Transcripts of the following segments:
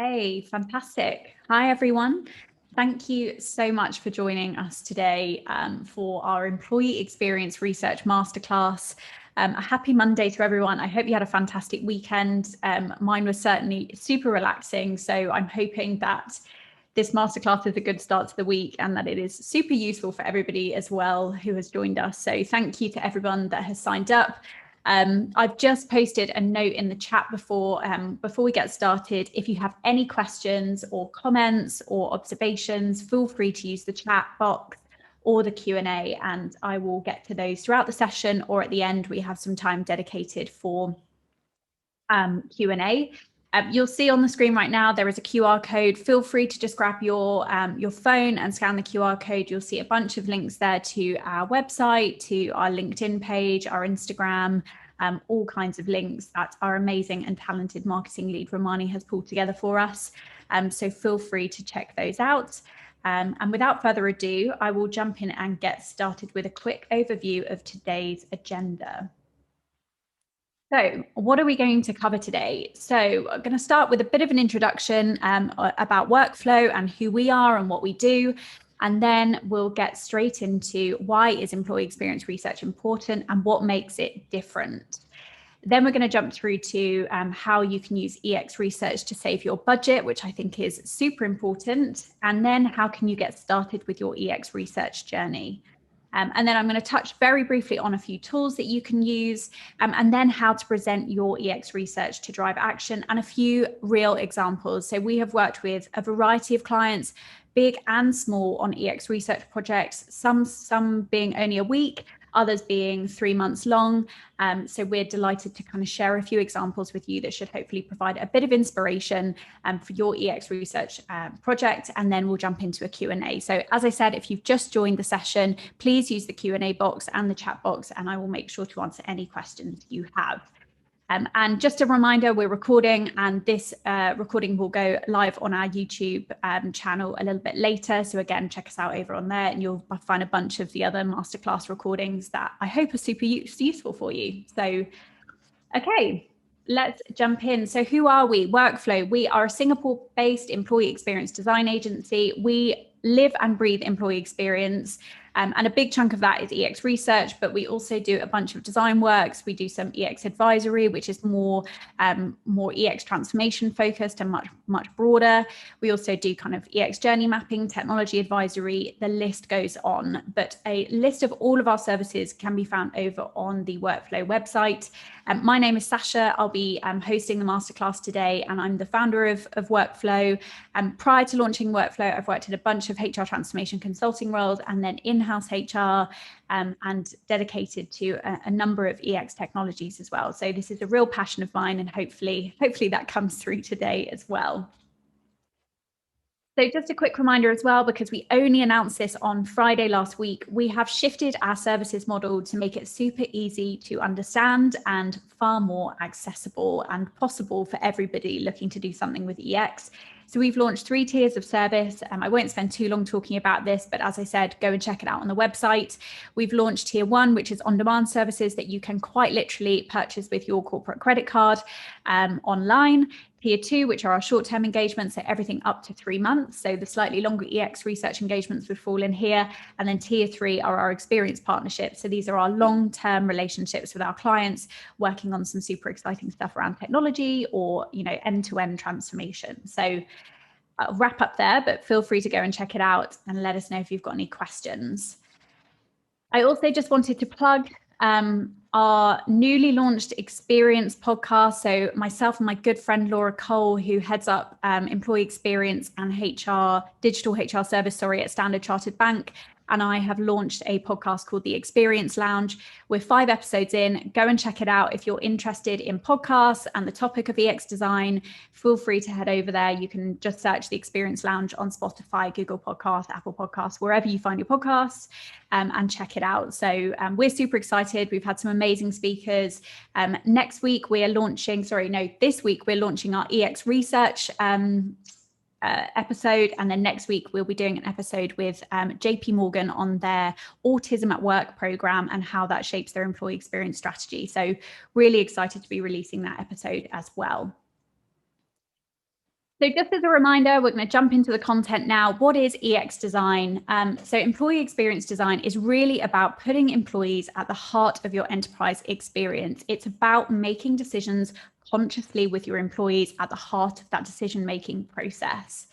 Okay, fantastic. Hi, everyone. Thank you so much for joining us today for our Employee Experience Research Masterclass. A happy Monday to everyone. I hope you had a fantastic weekend. Mine was certainly super relaxing, so I'm hoping that this masterclass is a good start to the week and that it is super useful for everybody as well who has joined us. So thank you to everyone that has signed up. I've just posted a note in the chat before we get started. If you have any questions or comments or observations, feel free to use the chat box or the Q&A, and I will get to those throughout the session, or at the end we have some time dedicated for Q&A. You'll see on the screen right now there is a QR code. Feel free to just grab your phone and scan the QR code. You'll see a bunch of links there to our website, to our LinkedIn page, our Instagram, all kinds of links that our amazing and talented marketing lead Romani has pulled together for us. So feel free to check those out. And without further ado, I will jump in and get started with a quick overview of today's agenda. So what are we going to cover today? So I'm going to start with a bit of an introduction about workflow and who we are and what we do. And then we'll get straight into why is employee experience research important and what makes it different. Then we're going to jump through to how you can use EX research to save your budget, which I think is super important. And then how can you get started with your EX research journey? And then I'm going to touch very briefly on a few tools that you can use, and then how to present your EX research to drive action, and a few real examples. So we have worked with a variety of clients, big and small, on EX research projects, some being only a week, others being 3 months long. So we're delighted to kind of share a few examples with you that should hopefully provide a bit of inspiration for your EX research project, and then we'll jump into a Q&A. So as I said, if you've just joined the session, please use the Q&A box and the chat box, and I will make sure to answer any questions you have. And just a reminder, we're recording, and this recording will go live on our YouTube channel a little bit later. So again, check us out over on there, and you'll find a bunch of the other masterclass recordings that I hope are super useful for you. So, okay, let's jump in. So who are we? Workflow. We are a Singapore-based employee experience design agency. We live and breathe employee experience. And a big chunk of that is EX research, but we also do a bunch of design works. We do some EX advisory, which is more EX transformation focused and much broader. We also do kind of EX journey mapping, technology advisory, the list goes on. But a list of all of our services can be found over on the Workflow website. My name is Sasha. I'll be hosting the masterclass today, and I'm the founder of Workflow. Prior to launching Workflow, I've worked in a bunch of HR transformation consulting roles, and then in-house HR, and dedicated to a number of EX technologies as well. So this is a real passion of mine, and hopefully that comes through today as well. So just a quick reminder as well, because we only announced this on Friday last week, we have shifted our services model to make it super easy to understand and far more accessible and possible for everybody looking to do something with EX. So we've launched 3 tiers of service. I won't spend too long talking about this, but as I said, go and check it out on the website. We've launched tier 1, which is on-demand services that you can quite literally purchase with your corporate credit card online. Tier 2, which are our short-term engagements, so everything up to 3 months. So the slightly longer EX research engagements would fall in here. And then tier 3 are our experience partnerships. So these are our long-term relationships with our clients, working on some super exciting stuff around technology or, end-to-end transformation. So I'll wrap up there, but feel free to go and check it out and let us know if you've got any questions. I also just wanted to plug our newly launched Experience podcast. So myself and my good friend Laura Cole, who heads up employee experience and digital HR service, at Standard Chartered Bank, and I have launched a podcast called The Experience Lounge. We're 5 episodes in. Go and check it out. If you're interested in podcasts and the topic of EX design, feel free to head over there. You can just search The Experience Lounge on Spotify, Google Podcasts, Apple Podcasts, wherever you find your podcasts, and check it out. So we're super excited. We've had some amazing speakers. This week we're launching our EX research episode, and then next week we'll be doing an episode with JP Morgan on their Autism at Work program and how that shapes their employee experience strategy. So really excited to be releasing that episode as well. So just as a reminder, we're going to jump into the content now. What is EX design? So employee experience design is really about putting employees at the heart of your enterprise experience. It's about making decisions consciously with your employees at the heart of that decision-making process.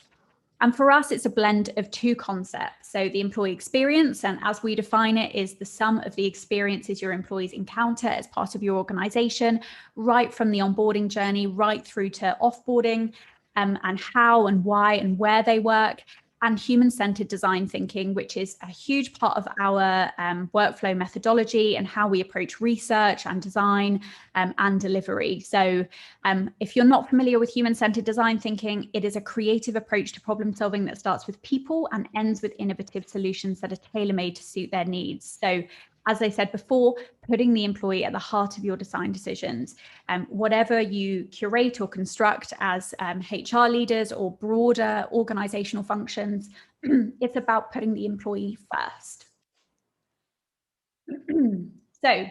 And for us, it's a blend of two concepts. So the employee experience, and as we define it, is the sum of the experiences your employees encounter as part of your organization, right from the onboarding journey, right through to offboarding, and how and why and where they work, and human-centered design thinking, which is a huge part of our workflow methodology and how we approach research and design and delivery. So if you're not familiar with human-centered design thinking, it is a creative approach to problem solving that starts with people and ends with innovative solutions that are tailor-made to suit their needs. So as I said before, putting the employee at the heart of your design decisions. Whatever you curate or construct as HR leaders or broader organizational functions, it's about putting the employee first. So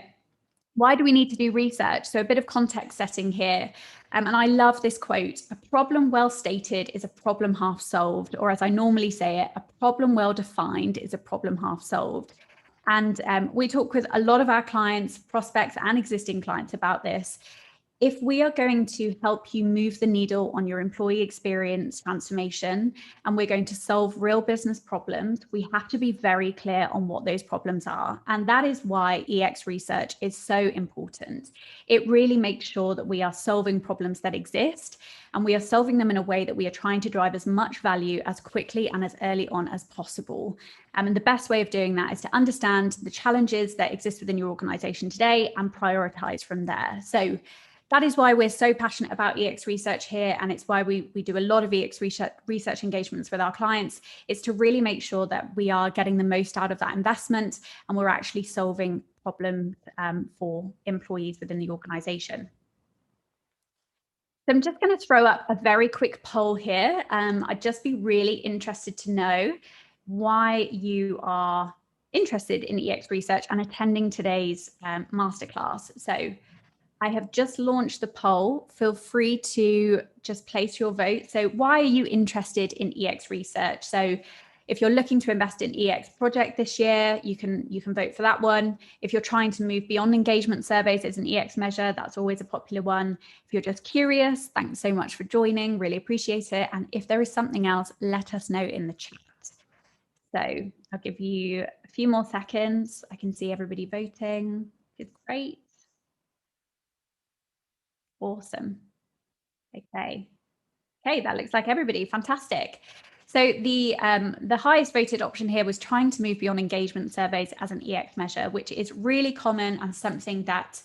why do we need to do research? So a bit of context setting here. And I love this quote: a problem well stated is a problem half solved, or as I normally say it, a problem well defined is a problem half solved. And we talk with a lot of our clients, prospects and existing clients about this. If we are going to help you move the needle on your employee experience transformation, and we're going to solve real business problems, we have to be very clear on what those problems are. And that is why EX research is so important. It really makes sure that we are solving problems that exist, and we are solving them in a way that we are trying to drive as much value as quickly and as early on as possible. And the best way of doing that is to understand the challenges that exist within your organization today and prioritize from there. So that is why we're so passionate about EX research here, and it's why we do a lot of EX research engagements with our clients. It's to really make sure that we are getting the most out of that investment and we're actually solving problems for employees within the organization. So I'm just going to throw up a very quick poll here. I'd just be really interested to know why you are interested in EX research and attending today's masterclass. So I have just launched the poll. Feel free to just place your vote. So why are you interested in EX research? So if you're looking to invest in EX project this year, you can vote for that one. If you're trying to move beyond engagement surveys as an EX measure, that's always a popular one. If you're just curious, thanks so much for joining. Really appreciate it. And if there is something else, let us know in the chat. So I'll give you a few more seconds. I can see everybody voting. It's great. Awesome. Okay. Okay, that looks like everybody. Fantastic. So the highest voted option here was trying to move beyond engagement surveys as an EX measure, which is really common and something that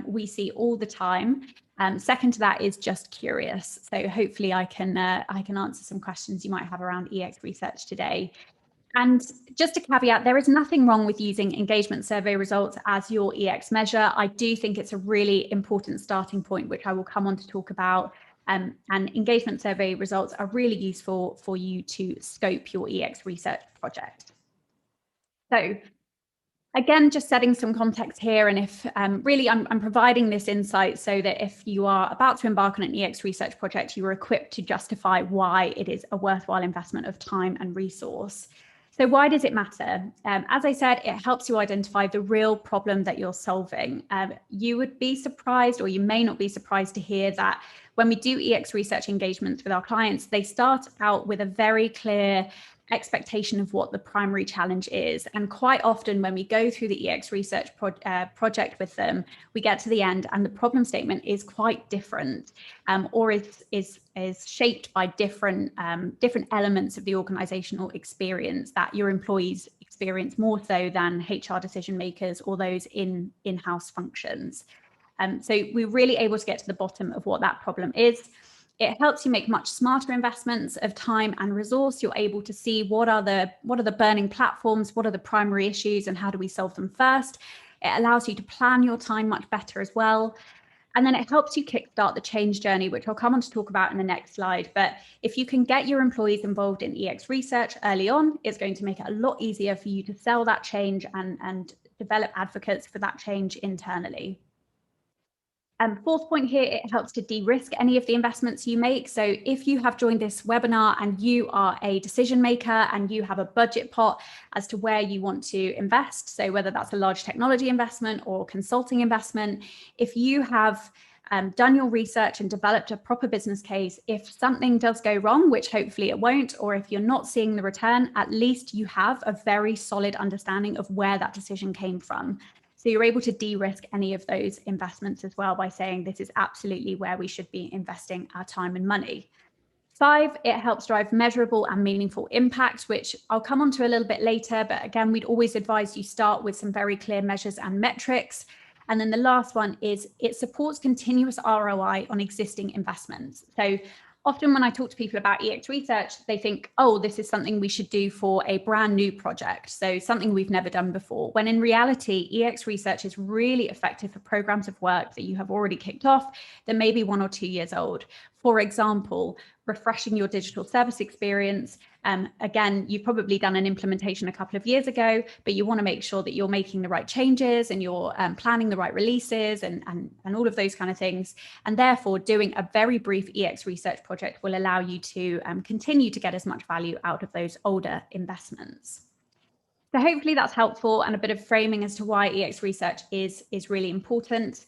we see all the time. Second to that is just curious. So hopefully I can answer some questions you might have around EX research today. And just a caveat, there is nothing wrong with using engagement survey results as your EX measure. I do think it's a really important starting point, which I will come on to talk about. And engagement survey results are really useful for you to scope your EX research project. So again, just setting some context here, and if really I'm providing this insight so that if you are about to embark on an EX research project, you are equipped to justify why it is a worthwhile investment of time and resource. So why does it matter? As I said, it helps you identify the real problem that you're solving. You would be surprised, or you may not be surprised to hear that when we do EX research engagements with our clients, they start out with a very clear expectation of what the primary challenge is. And quite often when we go through the EX research project with them, we get to the end and the problem statement is quite different, or is shaped by different elements of the organizational experience that your employees experience more so than HR decision makers or those in-house functions. So we're really able to get to the bottom of what that problem is. It helps you make much smarter investments of time and resource. You're able to see what are the burning platforms, what are the primary issues, and how do we solve them first. It allows you to plan your time much better as well. And then it helps you kickstart the change journey, which I'll come on to talk about in the next slide. But if you can get your employees involved in EX research early on, it's going to make it a lot easier for you to sell that change and develop advocates for that change internally. Fourth point here, it helps to de-risk any of the investments you make. So if you have joined this webinar and you are a decision maker and you have a budget pot as to where you want to invest, so whether that's a large technology investment or consulting investment, if you have done your research and developed a proper business case, if something does go wrong, which hopefully it won't, or if you're not seeing the return, at least you have a very solid understanding of where that decision came from. So you're able to de-risk any of those investments as well by saying this is absolutely where we should be investing our time and money. 5, it helps drive measurable and meaningful impact, which I'll come on to a little bit later. But again, we'd always advise you start with some very clear measures and metrics. And then the last one is it supports continuous ROI on existing investments. So often when I talk to people about EX research, they think, oh, this is something we should do for a brand new project. So something we've never done before. When in reality, EX research is really effective for programs of work that you have already kicked off that may be 1 or 2 years old. For example, refreshing your digital service experience. Again, you've probably done an implementation a couple of years ago, but you want to make sure that you're making the right changes and you're planning the right releases and all of those kind of things. And therefore, doing a very brief EX research project will allow you to continue to get as much value out of those older investments. So hopefully that's helpful and a bit of framing as to why EX research is really important.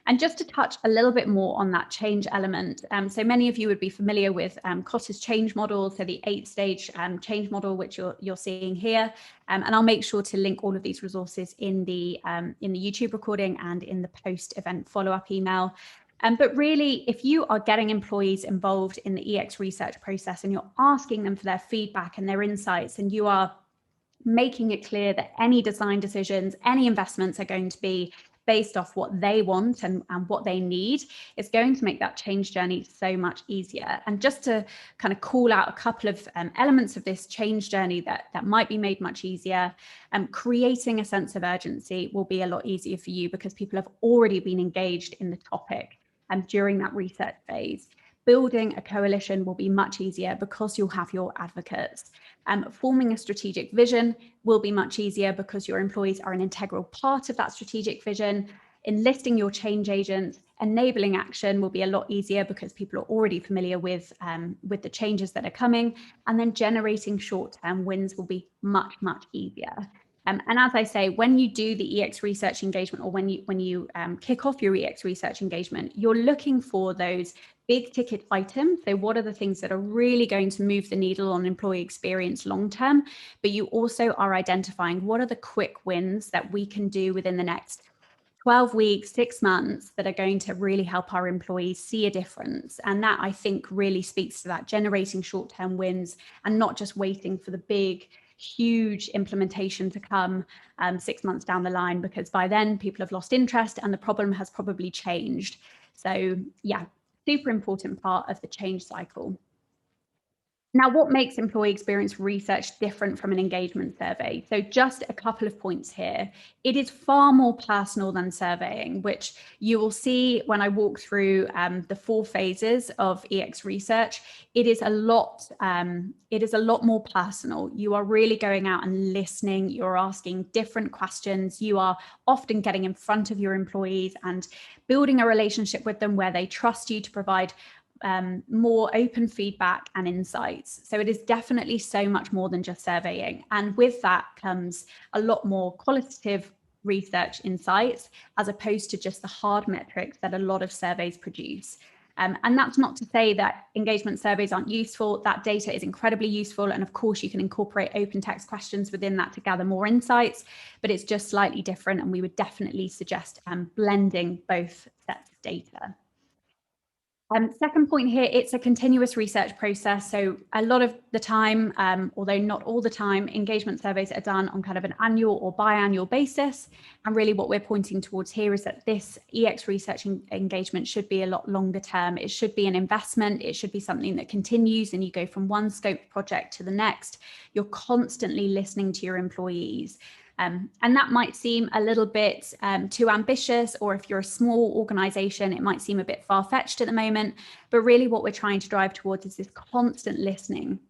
And just to touch a little bit more on that change element, so many of you would be familiar with Kotter's change model, so the 8-stage change model, which you're seeing here. And I'll make sure to link all of these resources in the YouTube recording and in the post-event follow-up email. But really, if you are getting employees involved in the EX research process and you're asking them for their feedback and their insights, and you are making it clear that any design decisions, any investments are going to be based off what they want and what they need, it's going to make that change journey so much easier. And just to kind of call out a couple of elements of this change journey that might be made much easier, creating a sense of urgency will be a lot easier for you because people have already been engaged in the topic during that research phase. Building a coalition will be much easier because you'll have your advocates. Forming a strategic vision will be much easier because your employees are an integral part of that strategic vision. Enlisting your change agents, enabling action will be a lot easier because people are already familiar with the changes that are coming. And then generating short-term wins will be much, much easier. And as I say, when you do the EX research engagement or when you kick off your EX research engagement, you're looking for those big ticket items. So what are the things that are really going to move the needle on employee experience long term? But you also are identifying what are the quick wins that we can do within the next 12 weeks, 6 months that are going to really help our employees see a difference. And that, I think, really speaks to that generating short-term wins and not just waiting for the big, huge implementation to come 6 months down the line, because by then people have lost interest and the problem has probably changed. So yeah, super important part of the change cycle. Now, what makes employee experience research different from an engagement survey? So just a couple of points here. It is far more personal than surveying, which you will see when I walk through the 4 phases of EX research. It is a lot more personal. You are really going out and listening. You're asking different questions. You are often getting in front of your employees and building a relationship with them where they trust you to provide more open feedback and insights. So it is definitely so much more than just surveying. And with that comes a lot more qualitative research insights, as opposed to just the hard metrics that a lot of surveys produce. And that's not to say that engagement surveys aren't useful. That data is incredibly useful. And of course, you can incorporate open text questions within that to gather more insights, but it's just slightly different. And we would definitely suggest blending both sets of data. Second point here, it's a continuous research process. So a lot of the time, although not all the time, engagement surveys are done on kind of an annual or biannual basis. And really what we're pointing towards here is that this EX research engagement should be a lot longer term. It should be an investment. It should be something that continues and you go from one scope project to the next. You're constantly listening to your employees. And that might seem a little bit too ambitious, or if you're a small organization, it might seem a bit far-fetched at the moment. But really what we're trying to drive towards is this constant listening.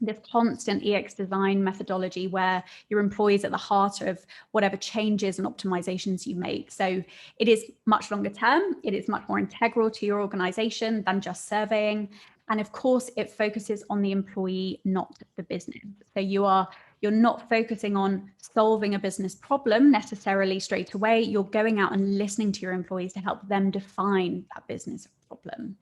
this constant EX design methodology where your employees at the heart of whatever changes and optimizations you make. So it is much longer term. It is much more integral to your organization than just surveying. And of course, it focuses on the employee, not the business. So you're not focusing on solving a business problem necessarily straight away. You're going out and listening to your employees to help them define that business problem.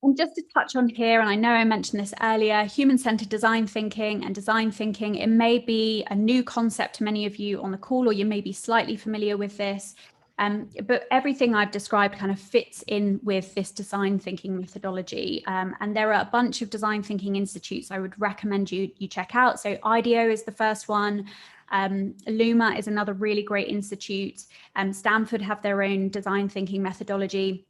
And just to touch on here, and I know I mentioned this earlier, human-centered design thinking and design thinking, it may be a new concept to many of you on the call, or you may be slightly familiar with this. But everything I've described kind of fits in with this design thinking methodology. And there are a bunch of design thinking institutes I would recommend you check out. So IDEO is the first one. Luma is another really great institute. Stanford have their own design thinking methodology.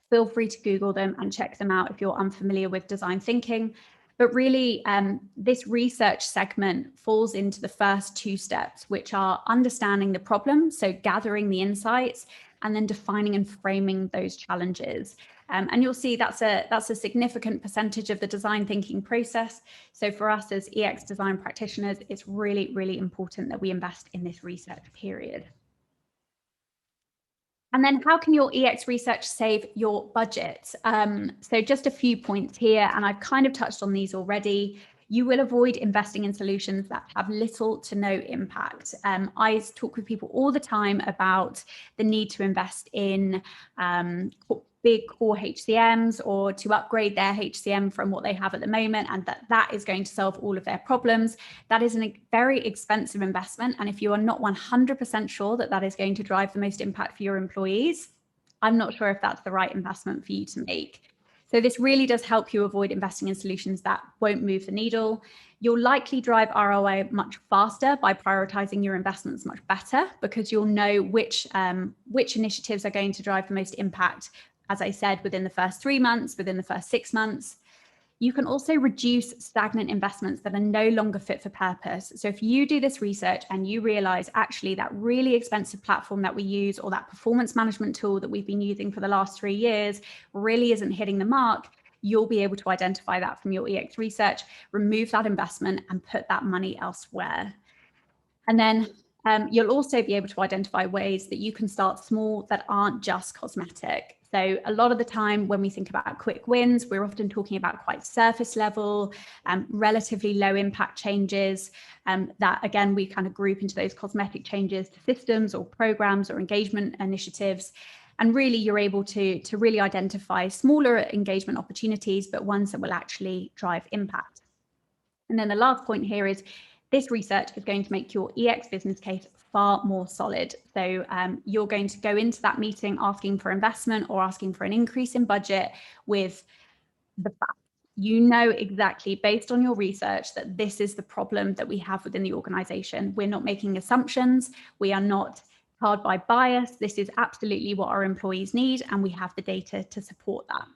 Feel free to Google them and check them out if you're unfamiliar with design thinking. But really, this research segment falls into the first two steps, which are understanding the problem, so gathering the insights, and then defining and framing those challenges. And you'll see that's a significant percentage of the design thinking process. So for us as EX design practitioners, it's really, really important that we invest in this research period. And then how can your EX research save your budget? So just a few points here, and I've kind of touched on these already. You will avoid investing in solutions that have little to no impact. I talk with people all the time about the need to invest in big core HCMs or to upgrade their HCM from what they have at the moment, and that is going to solve all of their problems. That is a very expensive investment. And if you are not 100% sure that is going to drive the most impact for your employees, I'm not sure if that's the right investment for you to make. So this really does help you avoid investing in solutions that won't move the needle. You'll likely drive ROI much faster by prioritizing your investments much better, because you'll know which initiatives are going to drive the most impact, as I said, within the first 3 months, within the first 6 months. You can also reduce stagnant investments that are no longer fit for purpose. So if you do this research and you realize actually that really expensive platform that we use, or that performance management tool that we've been using for the last 3 years really isn't hitting the mark, you'll be able to identify that from your EX research, remove that investment and put that money elsewhere. And then you'll also be able to identify ways that you can start small that aren't just cosmetic. So a lot of the time when we think about quick wins, we're often talking about quite surface level, relatively low impact changes that, again, we kind of group into those cosmetic changes to systems or programs or engagement initiatives. And really, you're able to really identify smaller engagement opportunities, but ones that will actually drive impact. And then the last point here is this research is going to make your EX business case far more solid. So you're going to go into that meeting asking for investment or asking for an increase in budget with the facts. You know exactly, based on your research, that this is the problem that we have within the organization. We're not making assumptions. We are not hard by bias. This is absolutely what our employees need, and we have the data to support that.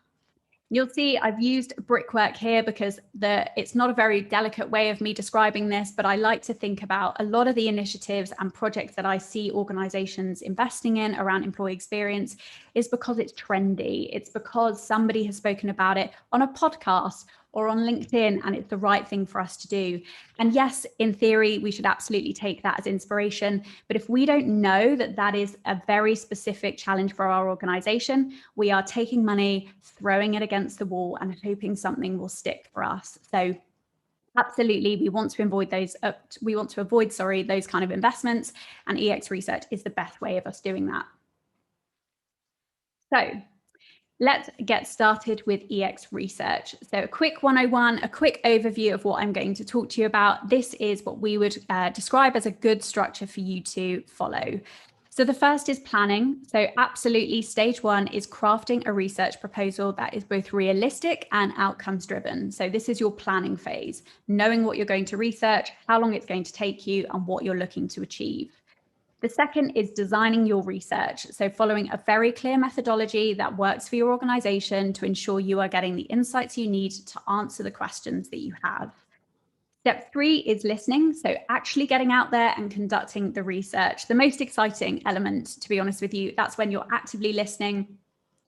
You'll see I've used brickwork here because it's not a very delicate way of me describing this, but I like to think about a lot of the initiatives and projects that I see organizations investing in around employee experience is because it's trendy. It's because somebody has spoken about it on a podcast or on LinkedIn, and it's the right thing for us to do. And yes, in theory, we should absolutely take that as inspiration. But if we don't know that that is a very specific challenge for our organization, we are taking money, throwing it against the wall and hoping something will stick for us. So absolutely, we want to avoid those. Those kind of investments, and EX research is the best way of us doing that. So let's get started with EX research. So a quick 101, a quick overview of what I'm going to talk to you about. This is what we would describe as a good structure for you to follow. So the first is planning. So absolutely, stage one is crafting a research proposal that is both realistic and outcomes driven. So this is your planning phase, knowing what you're going to research, how long it's going to take you, and what you're looking to achieve. The second is designing your research. So following a very clear methodology that works for your organization to ensure you are getting the insights you need to answer the questions that you have. Step three is listening. So actually getting out there and conducting the research. The most exciting element, to be honest with you, that's when you're actively listening.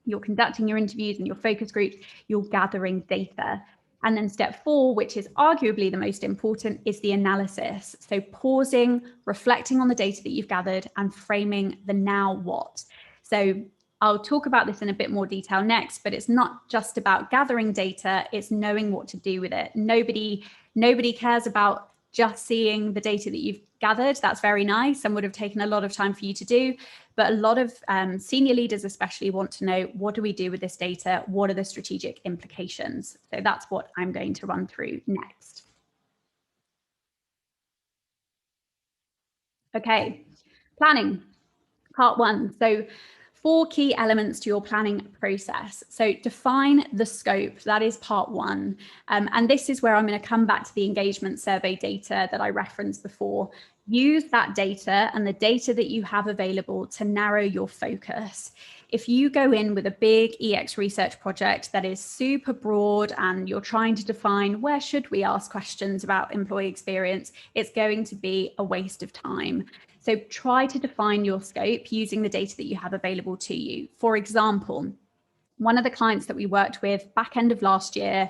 you're conducting your interviews and your focus groups, you're gathering data. And then step 4, which is arguably the most important, is the analysis. So pausing, reflecting on the data that you've gathered and framing the now what. So I'll talk about this in a bit more detail next, but it's not just about gathering data, it's knowing what to do with it. Nobody cares about just seeing the data that you've gathered. That's very nice and would have taken a lot of time for you to do. But a lot of senior leaders especially want to know, what do we do with this data? What are the strategic implications? So that's what I'm going to run through next. Okay, planning, part 1. So 4 key elements to your planning process. So define the scope, that is part 1. And this is where I'm going to come back to the engagement survey data that I referenced before. Use that data and the data that you have available to narrow your focus. If you go in with a big EX research project that is super broad and you're trying to define where should we ask questions about employee experience, it's going to be a waste of time. So try to define your scope using the data that you have available to you. For example, one of the clients that we worked with back end of last year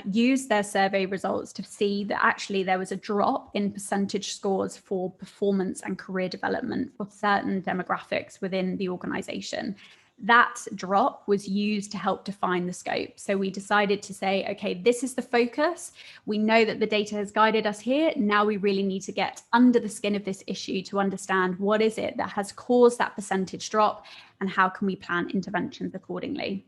used their survey results to see that actually there was a drop in percentage scores for performance and career development for certain demographics within the organization. That drop was used to help define the scope. So we decided to say, okay, this is the focus. We know that the data has guided us here. Now we really need to get under the skin of this issue to understand what is it that has caused that percentage drop and how can we plan interventions accordingly.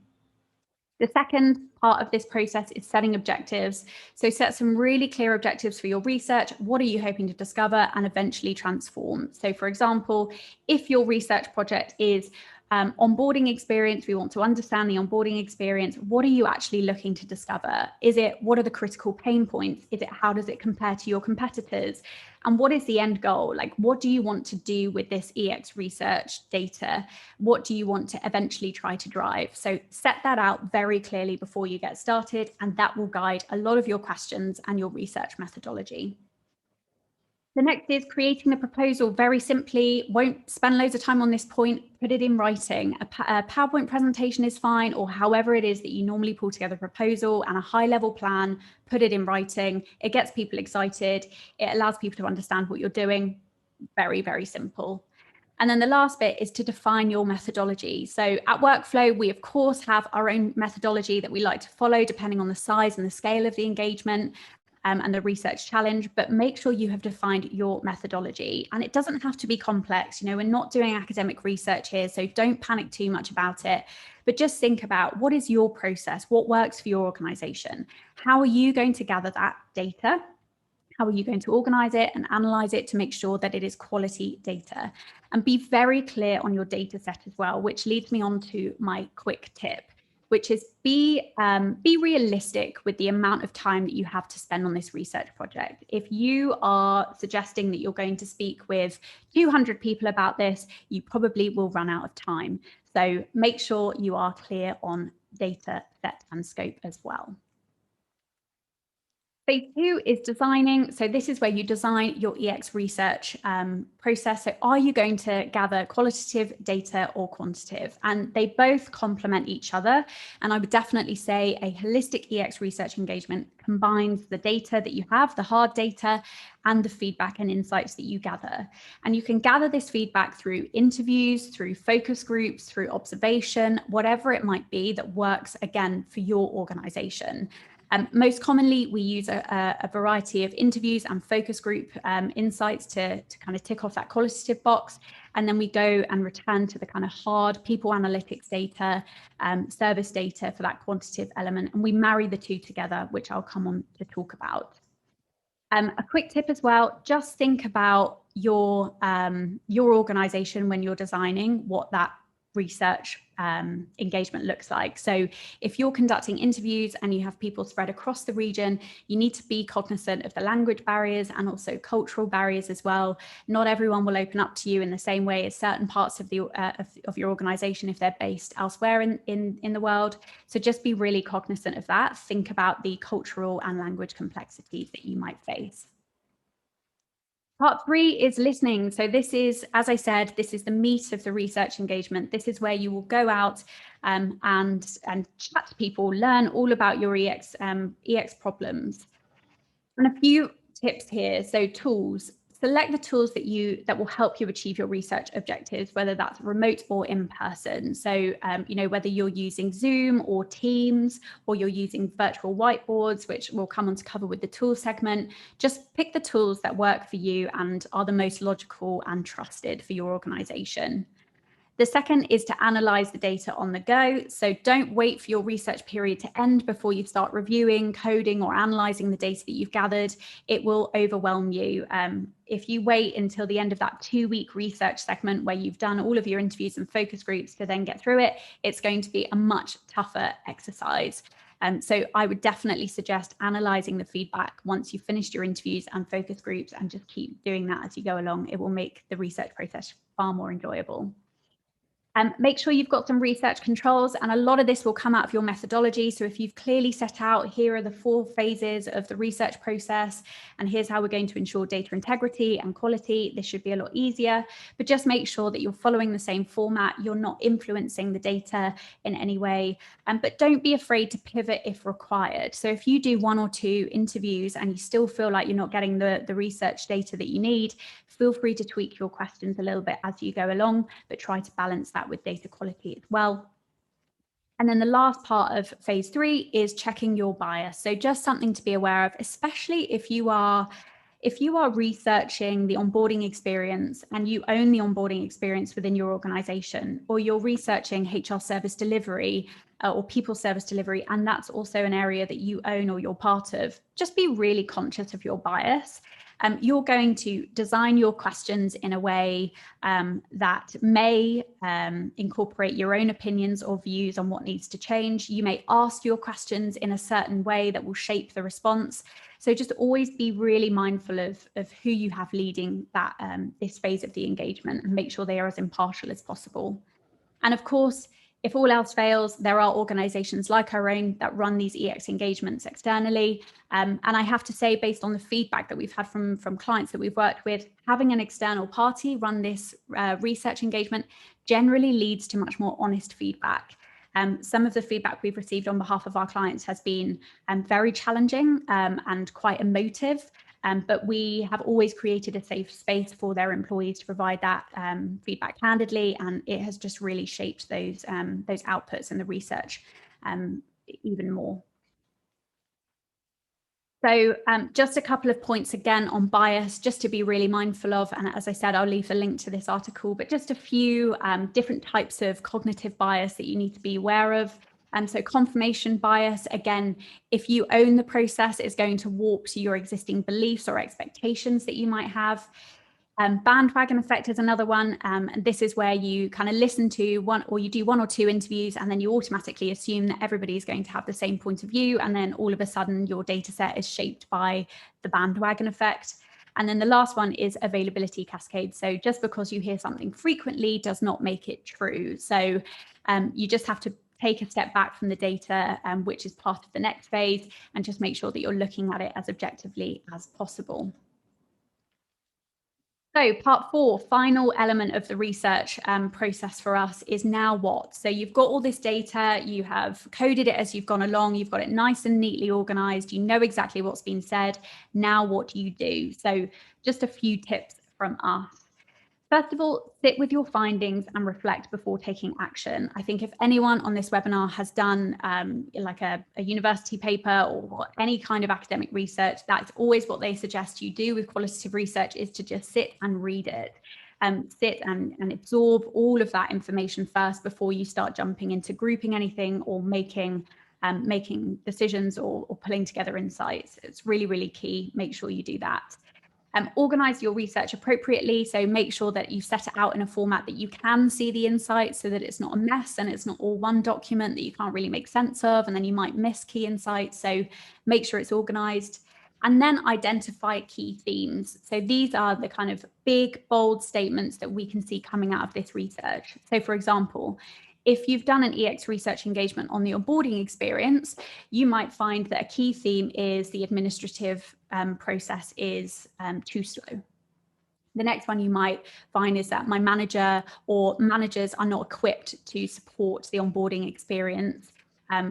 The second part of this process is setting objectives. So set some really clear objectives for your research. What are you hoping to discover and eventually transform? So for example, if your research project is onboarding experience, we want to understand the onboarding experience. What are you actually looking to discover? Is it, what are the critical pain points? Is it, how does it compare to your competitors? And what is the end goal? Like, what do you want to do with this EX research data? What do you want to eventually try to drive? So set that out very clearly before you get started, and that will guide a lot of your questions and your research methodology. The next is creating the proposal. Very simply, won't spend loads of time on this point, put it in writing. A PowerPoint presentation is fine, or however it is that you normally pull together a proposal and a high level plan, put it in writing. It gets people excited. It allows people to understand what you're doing. Very, very simple. And then the last bit is to define your methodology. So at Workflow, we of course have our own methodology that we like to follow depending on the size and the scale of the engagement. And the research challenge, but make sure you have defined your methodology. And it doesn't have to be complex. You know, we're not doing academic research here, so don't panic too much about it, but just think about, what is your process? What works for your organization? How are you going to gather that data? How are you going to organize it and analyze it to make sure that it is quality data? And be very clear on your data set as well, which leads me on to my quick tip, which is be realistic with the amount of time that you have to spend on this research project. If you are suggesting that you're going to speak with 200 people about this, you probably will run out of time. So make sure you are clear on data set and scope as well. Phase 2 is designing. So this is where you design your EX research process. So are you going to gather qualitative data or quantitative? And they both complement each other. And I would definitely say a holistic EX research engagement combines the data that you have, the hard data, and the feedback and insights that you gather. And you can gather this feedback through interviews, through focus groups, through observation, whatever it might be that works, again, for your organization. Most commonly, we use a variety of interviews and focus group insights to kind of tick off that qualitative box. And then we go and return to the kind of hard people analytics data, service data for that quantitative element. And we marry the two together, which I'll come on to talk about. A quick tip as well, just think about your organization when you're designing what that research engagement looks like. So if you're conducting interviews and you have people spread across the region, you need to be cognizant of the language barriers and also cultural barriers as well. Not everyone will open up to you in the same way as certain parts of the of your organization if they're based elsewhere in the world. So just be really cognizant of that. Think about the cultural and language complexities that you might face. Part 3 is listening. So this is, as I said, this is the meat of the research engagement. This is where you will go out and chat to people, learn all about your EX problems. And a few tips here. So tools. Select the tools that will help you achieve your research objectives, whether that's remote or in person. So, whether you're using Zoom or Teams, or you're using virtual whiteboards, which we'll come on to cover with the tool segment. Just pick the tools that work for you and are the most logical and trusted for your organization. The second is to analyze the data on the go. So don't wait for your research period to end before you start reviewing, coding, or analyzing the data that you've gathered. It will overwhelm you. If you wait until the end of that 2-week research segment where you've done all of your interviews and focus groups to then get through it, it's going to be a much tougher exercise. So I would definitely suggest analyzing the feedback once you've finished your interviews and focus groups, and just keep doing that as you go along. It will make the research process far more enjoyable. Make sure you've got some research controls, and a lot of this will come out of your methodology. So if you've clearly set out, here are the 4 phases of the research process, and here's how we're going to ensure data integrity and quality, this should be a lot easier. But just make sure that you're following the same format, you're not influencing the data in any way, but don't be afraid to pivot if required. So if you do 1 or 2 interviews and you still feel like you're not getting the research data that you need, feel free to tweak your questions a little bit as you go along, but try to balance that with data quality as well. And then the last part of phase 3 is checking your bias. So just something to be aware of, especially if you are researching the onboarding experience and you own the onboarding experience within your organization, or you're researching HR service delivery or people service delivery, and that's also an area that you own or you're part of, just be really conscious of your bias. You're going to design your questions in a way that may incorporate your own opinions or views on what needs to change. You may ask your questions in a certain way that will shape the response. So just always be really mindful of who you have leading that this phase of the engagement, and make sure they are as impartial as possible. And of course, if all else fails, there are organizations like our own that run these EX engagements externally. And I have to say, based on the feedback that we've had from clients that we've worked with, having an external party run this research engagement generally leads to much more honest feedback. Some of the feedback we've received on behalf of our clients has been very challenging and quite emotive. But we have always created a safe space for their employees to provide that feedback candidly, and it has just really shaped those outputs and the research even more. So just a couple of points again on bias, just to be really mindful of. And as I said, I'll leave a link to this article, but just a few different types of cognitive bias that you need to be aware of. So confirmation bias, again, if you own the process, it's going to warp to your existing beliefs or expectations that you might have. Bandwagon effect is another one. And this is where you kind of listen to one, or you do 1 or 2 interviews, and then you automatically assume that everybody is going to have the same point of view. And then all of a sudden your data set is shaped by the bandwagon effect. And then the last one is availability cascade. So just because you hear something frequently does not make it true. So you just have to take a step back from the data, which is part of the next phase, and just make sure that you're looking at it as objectively as possible. So part 4, final element of the research process for us is now what? So you've got all this data, you have coded it as you've gone along, you've got it nice and neatly organized, you know exactly what's been said. Now what do you do? So just a few tips from us. First of all, sit with your findings and reflect before taking action. I think if anyone on this webinar has done like a university paper or any kind of academic research, that's always what they suggest you do with qualitative research, is to just sit and read it. Sit and absorb all of that information first before you start jumping into grouping anything or making decisions or pulling together insights. It's really, really key. Make sure you do that. Organize your research appropriately. So make sure that you set it out in a format that you can see the insights, so that it's not a mess and it's not all one document that you can't really make sense of, and then you might miss key insights. So make sure it's organized. And then identify key themes. So these are the kind of big, bold statements that we can see coming out of this research. So for example, if you've done an EX research engagement on the onboarding experience, you might find that a key theme is the administrative process is too slow. The next one you might find is that my manager or managers are not equipped to support the onboarding experience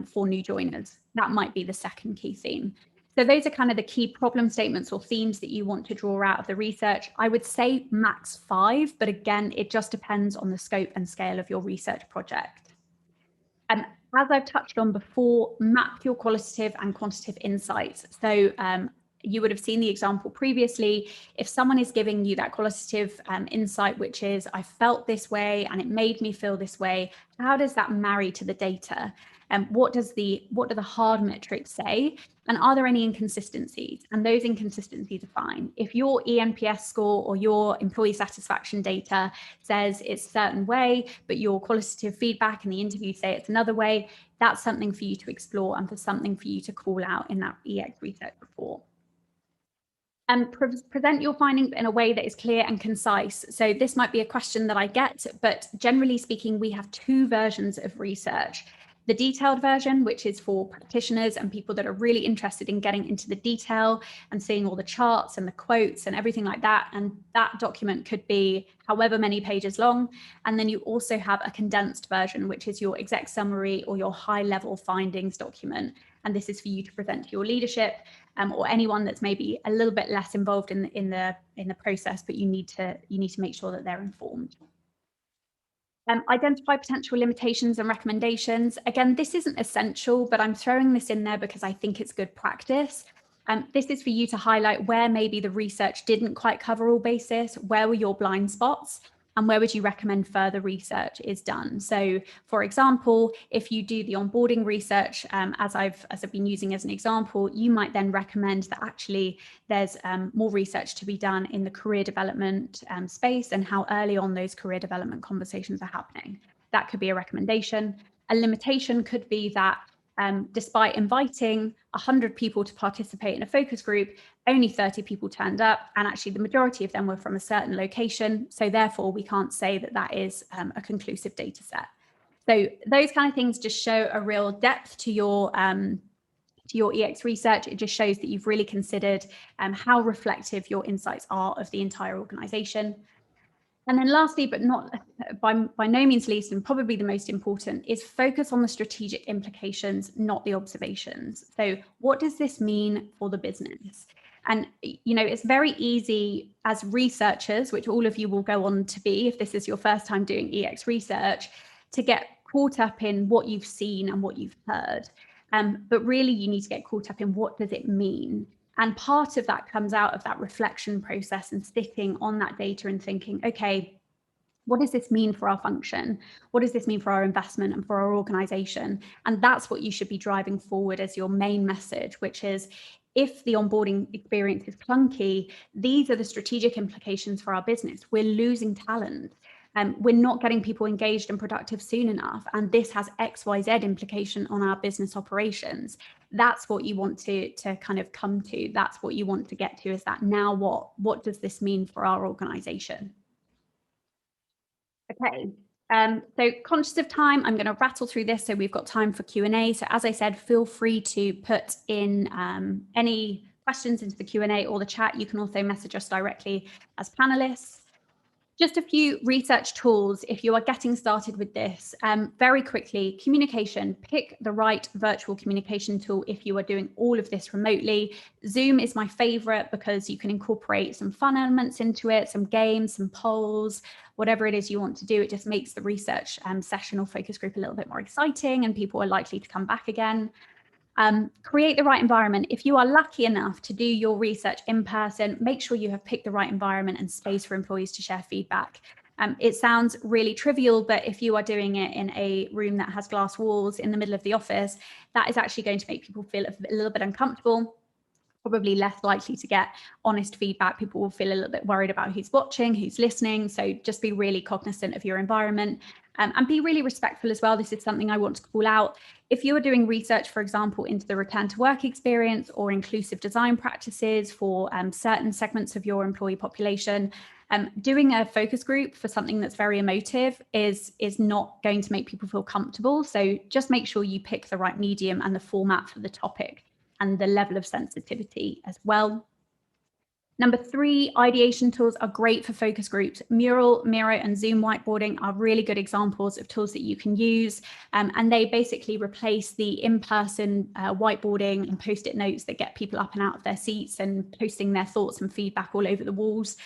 for new joiners. That might be the second key theme. So those are kind of the key problem statements or themes that you want to draw out of the research. I would say max 5, but again, it just depends on the scope and scale of your research project. And as I've touched on before, map your qualitative and quantitative insights. So you would have seen the example previously. If someone is giving you that qualitative insight, which is, I felt this way and it made me feel this way, how does that marry to the data? And what do the hard metrics say? And are there any inconsistencies? And those inconsistencies are fine. If your ENPS score or your employee satisfaction data says it's a certain way, but your qualitative feedback and the interview say it's another way, that's something for you to explore and for something for you to call out in that EX research report. And present your findings in a way that is clear and concise. So this might be a question that I get, but generally speaking, we have 2 versions of research. The detailed version, which is for practitioners and people that are really interested in getting into the detail and seeing all the charts and the quotes and everything like that. And that document could be however many pages long. And then you also have a condensed version, which is your exec summary or your high level findings document. And this is for you to present to your leadership or anyone that's maybe a little bit less involved in the process, but you need to make sure that they're informed. Identify potential limitations and recommendations. Again, this isn't essential, but I'm throwing this in there because I think it's good practice. This is for you to highlight where maybe the research didn't quite cover all bases, where were your blind spots, and where would you recommend further research is done. So for example, if you do the onboarding research, as I've been using as an example, you might then recommend that actually there's more research to be done in the career development space and how early on those career development conversations are happening. That could be a recommendation. A limitation could be that despite inviting 100 people to participate in a focus group, only 30 people turned up, and actually the majority of them were from a certain location. So therefore, we can't say that that is a conclusive data set. So those kind of things just show a real depth to your EX research. It just shows that you've really considered how reflective your insights are of the entire organization. And then lastly, but not by no means least, and probably the most important, is focus on the strategic implications, not the observations. So what does this mean for the business? And, you know, it's very easy as researchers, which all of you will go on to be if this is your first time doing EX research, to get caught up in what you've seen and what you've heard. But really, you need to get caught up in what does it mean? And part of that comes out of that reflection process and sitting on that data and thinking, okay, what does this mean for our function? What does this mean for our investment and for our organization? And that's what you should be driving forward as your main message, which is if the onboarding experience is clunky, these are the strategic implications for our business. We're losing talent. We're not getting people engaged and productive soon enough. And this has XYZ implication on our business operations. That's what you want to kind of come to. That's what you want to get to, is that now what does this mean for our organization? Okay. So conscious of time, I'm going to rattle through this so we've got time for Q&A. So as I said, feel free to put in any questions into the Q&A or the chat. You can also message us directly as panelists. Just a few research tools if you are getting started with this. Very quickly, communication. Pick the right virtual communication tool if you are doing all of this remotely. Zoom is my favorite because you can incorporate some fun elements into it, some games, some polls, whatever it is you want to do. It just makes the research session or focus group a little bit more exciting and people are likely to come back again. Create the right environment. If you are lucky enough to do your research in person, make sure you have picked the right environment and space for employees to share feedback. It sounds really trivial, but if you are doing it in a room that has glass walls in the middle of the office, that is actually going to make people feel a little bit uncomfortable, probably less likely to get honest feedback. People will feel a little bit worried about who's watching, who's listening. So just be really cognizant of your environment and be really respectful as well. This is something I want to call out. If you are doing research, for example, into the return to work experience or inclusive design practices for certain segments of your employee population, doing a focus group for something that's very emotive is not going to make people feel comfortable. So just make sure you pick the right medium and the format for the topic and the level of sensitivity as well. Number 3, ideation tools are great for focus groups. Mural, Miro, and Zoom whiteboarding are really good examples of tools that you can use. And they basically replace the in-person whiteboarding and post-it notes that get people up and out of their seats and posting their thoughts and feedback all over the walls.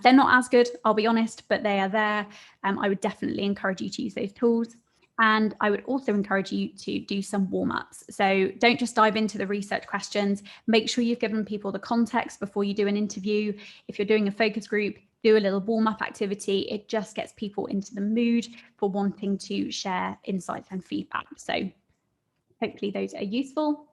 They're not as good, I'll be honest, but they are there. I would definitely encourage you to use those tools. And I would also encourage you to do some warm-ups. So don't just dive into the research questions. Make sure you've given people the context before you do an interview. If you're doing a focus group, do a little warm-up activity. It just gets people into the mood for wanting to share insights and feedback. So hopefully those are useful.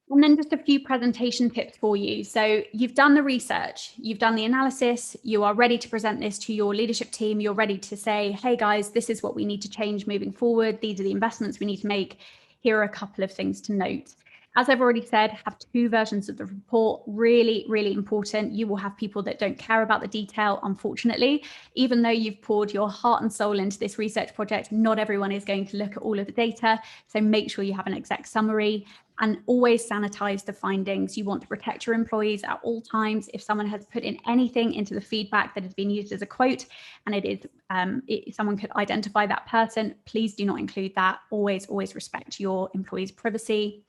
And then just a few presentation tips for you. So you've done the research, you've done the analysis, you are ready to present this to your leadership team. You're ready to say, hey guys, this is what we need to change moving forward. These are the investments we need to make. Here are a couple of things to note. As I've already said, have 2 versions of the report. Really, really important. You will have people that don't care about the detail, unfortunately. Even though you've poured your heart and soul into this research project, not everyone is going to look at all of the data. So make sure you have an exec summary. And always sanitize the findings. You want to protect your employees at all times. If someone has put in anything into the feedback that has been used as a quote, and it is someone could identify that person, please do not include that. Always respect your employees' privacy.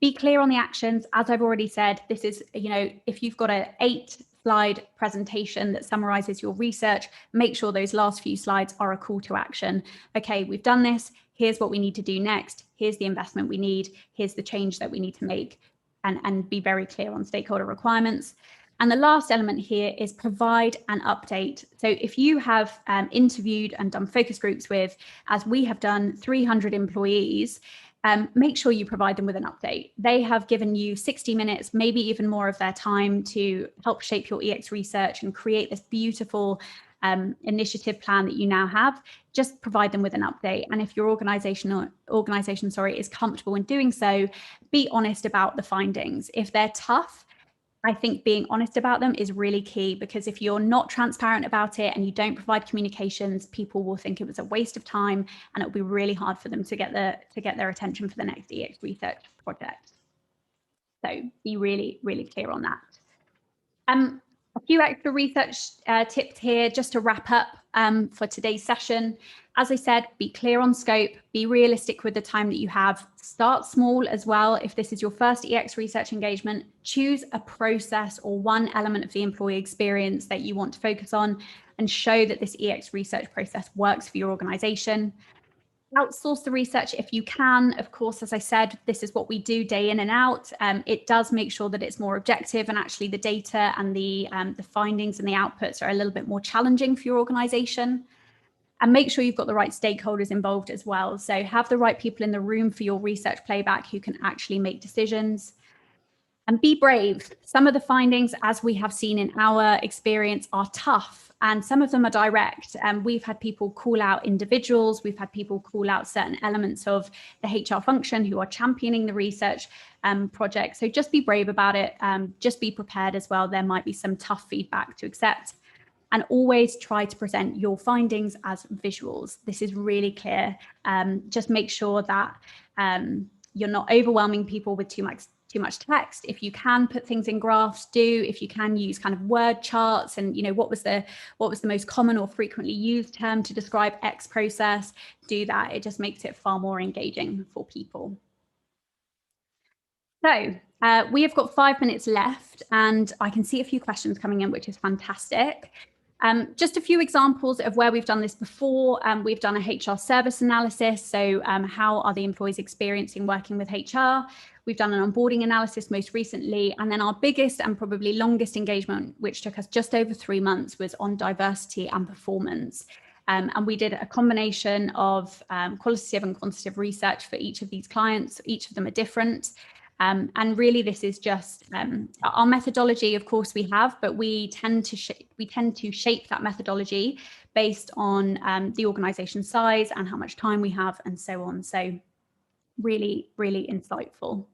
Be clear on the actions. As I've already said, this is, if you've got an 8-slide presentation that summarizes your research, make sure those last few slides are a call to action. Okay, we've done this. Here's what we need to do next. Here's the investment we need. Here's the change that we need to make, and be very clear on stakeholder requirements. And the last element here is provide an update. So if you have interviewed and done focus groups with, as we have done, 300 employees, make sure you provide them with an update. They have given you 60 minutes, maybe even more of their time to help shape your EX research and create this beautiful initiative plan that you now have. Just provide them with an update. And if your organization is comfortable in doing so, be honest about the findings. If they're tough, I think being honest about them is really key, because if you're not transparent about it and you don't provide communications, people will think it was a waste of time, and it'll be really hard for them to get their attention for the next EX research project. So be really, really clear on that. A few extra research tips here just to wrap up for today's session. As I said, be clear on scope, be realistic with the time that you have. Start small as well. If this is your first EX research engagement, choose a process or one element of the employee experience that you want to focus on, and show that this EX research process works for your organization. Outsource the research if you can. Of course, as I said, this is what we do day in and out. It does make sure that it's more objective, and actually the data and the findings and the outputs are a little bit more challenging for your organization. And make sure you've got the right stakeholders involved as well. So have the right people in the room for your research playback who can actually make decisions. And be brave. Some of the findings, as we have seen in our experience, are tough, and some of them are direct. We've had people call out individuals. We've had people call out certain elements of the HR function who are championing the research project. So just be brave about it. Just be prepared as well. There might be some tough feedback to accept. And always try to present your findings as visuals. This is really clear. Just make sure that you're not overwhelming people with too much text. If you can put things in graphs, do. If you can use kind of word charts and what was the most common or frequently used term to describe X process, do that. It just makes it far more engaging for people. So we have got 5 minutes left, and I can see a few questions coming in, which is fantastic. Just a few examples of where we've done this before. We've done a HR service analysis. So how are the employees experiencing working with HR? We've done an onboarding analysis most recently. And then our biggest and probably longest engagement, which took us just over 3 months, was on diversity and performance. And we did a combination of qualitative and quantitative research for each of these clients. Each of them are different. And really, this is just our methodology. Of course, we have, but we tend to shape that methodology based on the organization size and how much time we have, and so on. So, really, really insightful.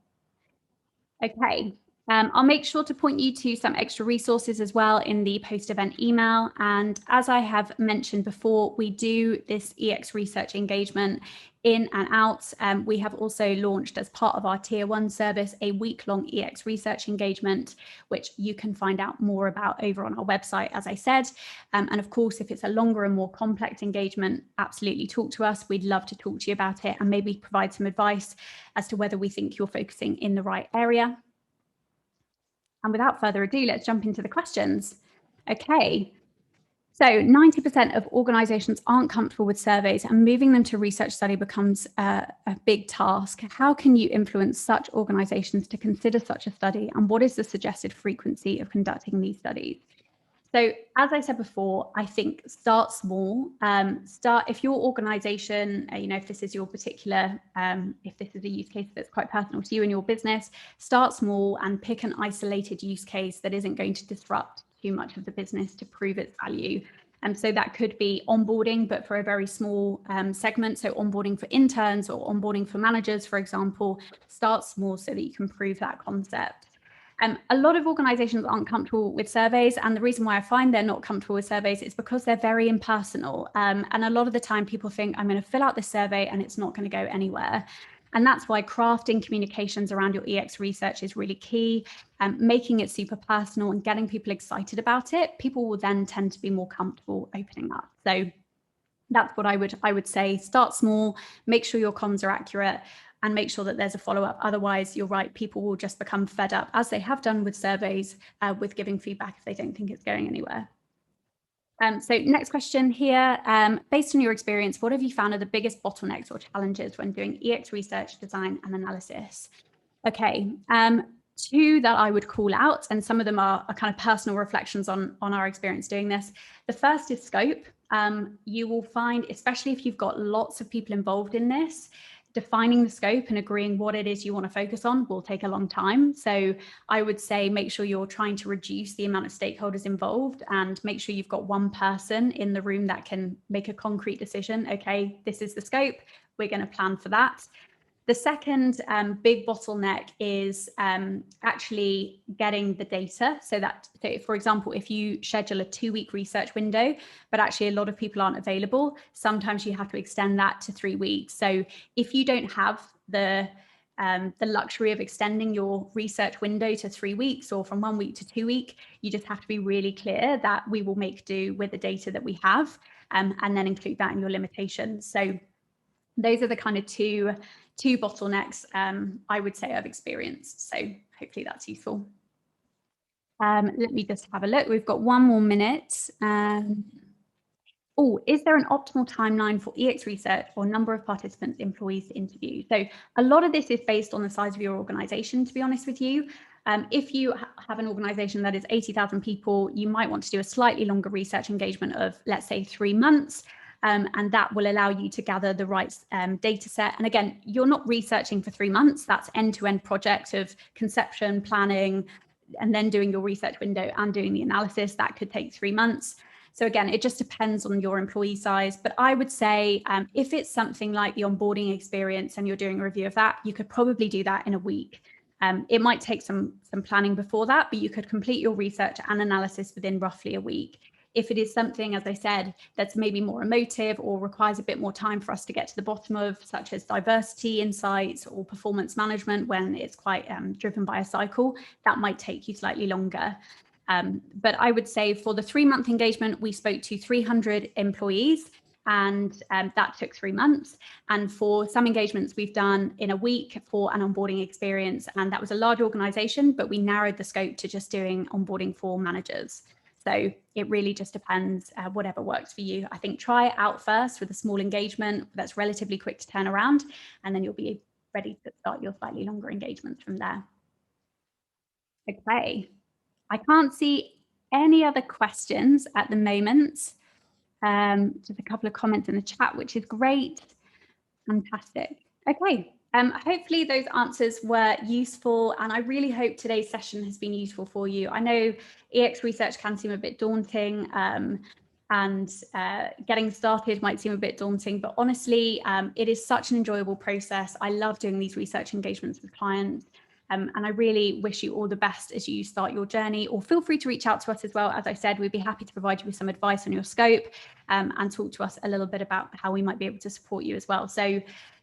Okay, I'll make sure to point you to some extra resources as well in the post-event email. And as I have mentioned before, we do this EX research engagement in and out. We have also launched as part of our Tier 1 service a week-long EX research engagement, which you can find out more about over on our website, as I said. And of course, if it's a longer and more complex engagement, absolutely talk to us. We'd love to talk to you about it and maybe provide some advice as to whether we think you're focusing in the right area. And without further ado, let's jump into the questions. Okay, so 90% of organizations aren't comfortable with surveys, and moving them to research study becomes a big task. How can you influence such organizations to consider such a study, and what is the suggested frequency of conducting these studies? So as I said before, I think start small. If your organization, if this is your particular, if this is a use case that's quite personal to you and your business, start small and pick an isolated use case that isn't going to disrupt too much of the business to prove its value. And so that could be onboarding, but for a very small segment. So onboarding for interns or onboarding for managers, for example, start small so that you can prove that concept. A lot of organizations aren't comfortable with surveys, and the reason why I find they're not comfortable with surveys is because they're very impersonal. And a lot of the time people think, I'm going to fill out this survey and it's not going to go anywhere. And that's why crafting communications around your EX research is really key. Making it super personal and getting people excited about it, people will then tend to be more comfortable opening up. So that's what I would say. Start small, make sure your comms are accurate, and make sure that there's a follow-up. Otherwise, you're right, people will just become fed up, as they have done with surveys, with giving feedback if they don't think it's going anywhere. So next question here, based on your experience, what have you found are the biggest bottlenecks or challenges when doing EX research, design and analysis? Okay, two that I would call out, and some of them are kind of personal reflections on our experience doing this. The first is scope. You will find, especially if you've got lots of people involved in this, defining the scope and agreeing what it is you want to focus on will take a long time. So I would say make sure you're trying to reduce the amount of stakeholders involved and make sure you've got one person in the room that can make a concrete decision. Okay, this is the scope. We're going to plan for that. The second big bottleneck is actually getting the data. So for example, if you schedule a 2-week research window, but actually a lot of people aren't available, sometimes you have to extend that to 3 weeks. So if you don't have the luxury of extending your research window to 3 weeks or from 1 week to 2 weeks, you just have to be really clear that we will make do with the data that we have, and then include that in your limitations. So those are the kind of two bottlenecks I would say I've experienced. So hopefully that's useful. Let me just have a look. We've got 1 more minute. Is there an optimal timeline for EX research or number of participants, employees to interview? So a lot of this is based on the size of your organization, to be honest with you. If you have an organization that is 80,000 people, you might want to do a slightly longer research engagement of, let's say, 3 months. And that will allow you to gather the right data set. And again, you're not researching for 3 months. That's end-to-end project of conception, planning, and then doing your research window and doing the analysis. That could take 3 months. So again, it just depends on your employee size. But I would say if it's something like the onboarding experience and you're doing a review of that, you could probably do that in a week. It might take some planning before that, but you could complete your research and analysis within roughly a week. If it is something, as I said, that's maybe more emotive or requires a bit more time for us to get to the bottom of, such as diversity insights or performance management, when it's quite driven by a cycle, that might take you slightly longer. But I would say for the 3-month engagement, we spoke to 300 employees, and that took 3 months. And for some engagements we've done in a week for an onboarding experience, and that was a large organization, but we narrowed the scope to just doing onboarding for managers. So it really just depends, whatever works for you. I think try it out first with a small engagement that's relatively quick to turn around, and then you'll be ready to start your slightly longer engagements from there. Okay, I can't see any other questions at the moment. Just a couple of comments in the chat, which is great. Fantastic. Okay. Hopefully those answers were useful, and I really hope today's session has been useful for you. I know EX research can seem a bit daunting, and getting started might seem a bit daunting, but honestly, it is such an enjoyable process. I love doing these research engagements with clients. And I really wish you all the best as you start your journey, or feel free to reach out to us as well. As I said, we'd be happy to provide you with some advice on your scope, and talk to us a little bit about how we might be able to support you as well. So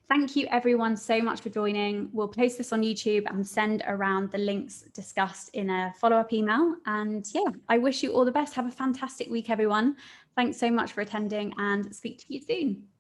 thank you everyone so much for joining. We'll post this on YouTube and send around the links discussed in a follow-up email. And yeah, I wish you all the best. Have a fantastic week, everyone. Thanks so much for attending, and speak to you soon.